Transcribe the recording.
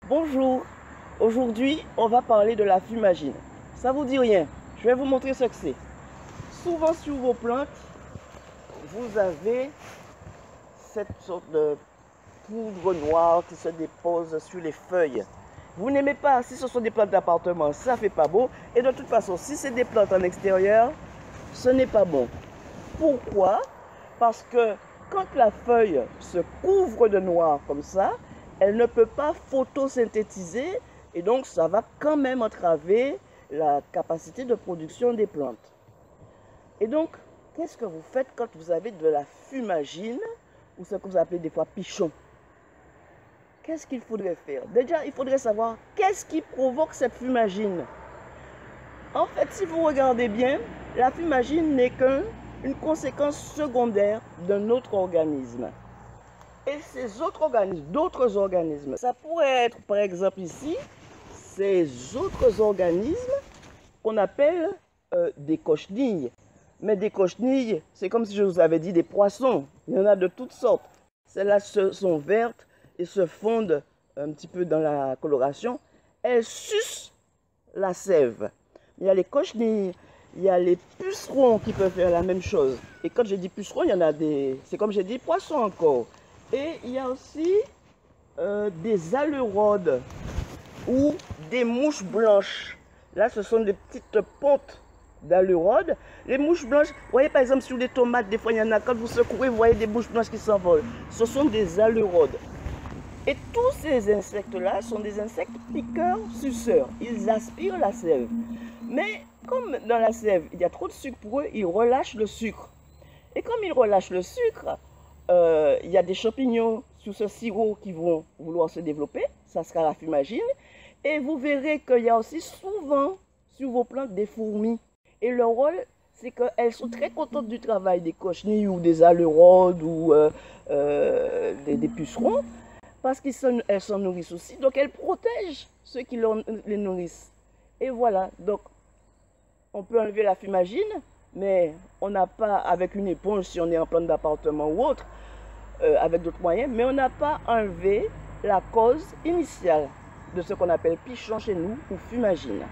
Bonjour, aujourd'hui on va parler de la fumagine. Ça vous dit rien? Je vais vous montrer ce que c'est. Souvent sur vos plantes, vous avez cette sorte de poudre noire qui se dépose sur les feuilles. Vous n'aimez pas, si ce sont des plantes d'appartement, ça fait pas beau. Et de toute façon, si c'est des plantes en extérieur, ce n'est pas bon. Pourquoi? Parce que quand la feuille se couvre de noir comme ça, elle ne peut pas photosynthétiser et donc ça va quand même entraver la capacité de production des plantes. Et donc, qu'est-ce que vous faites quand vous avez de la fumagine ou ce que vous appelez des fois pichon? Qu'est-ce qu'il faudrait faire? Déjà, il faudrait savoir qu'est-ce qui provoque cette fumagine. En fait, si vous regardez bien, la fumagine n'est qu'une conséquence secondaire d'un autre organisme. Et ces autres organismes, d'autres organismes, ça pourrait être par exemple ici, ces autres organismes qu'on appelle des cochenilles. Mais des cochenilles, c'est comme si je vous avais dit des poissons. Il y en a de toutes sortes. Celles-là sont vertes et se fondent un petit peu dans la coloration. Elles sucent la sève. Il y a les cochenilles, il y a les pucerons qui peuvent faire la même chose. Et quand je dis pucerons, il y en a des... C'est comme j'ai dit, poissons encore. Et il y a aussi des alurodes ou des mouches blanches. Là, ce sont des petites pontes d'alurodes. Les mouches blanches, vous voyez par exemple sur les tomates, des fois il y en a, quand vous secouez, vous voyez des mouches blanches qui s'envolent. Ce sont des alurodes. Et tous ces insectes-là sont des insectes piqueurs-suceurs. Ils aspirent la sève. Mais comme dans la sève, il y a trop de sucre pour eux, ils relâchent le sucre. Et comme ils relâchent le sucre, il y a des champignons sous ce sirop qui vont vouloir se développer. Ça sera la fumagine. Et vous verrez qu'il y a aussi souvent sur vos plantes des fourmis. Et leur rôle, c'est qu'elles sont très contentes du travail des cochenilles ou des alurodes ou des pucerons. Parce qu'elles s'en nourrissent aussi. Donc elles protègent ceux qui les nourrissent. Et voilà. Donc on peut enlever la fumagine, mais on n'a pas, avec une éponge si on est en plante d'appartement ou autre, avec d'autres moyens, mais on n'a pas enlevé la cause initiale de ce qu'on appelle pichon chez nous ou fumagine.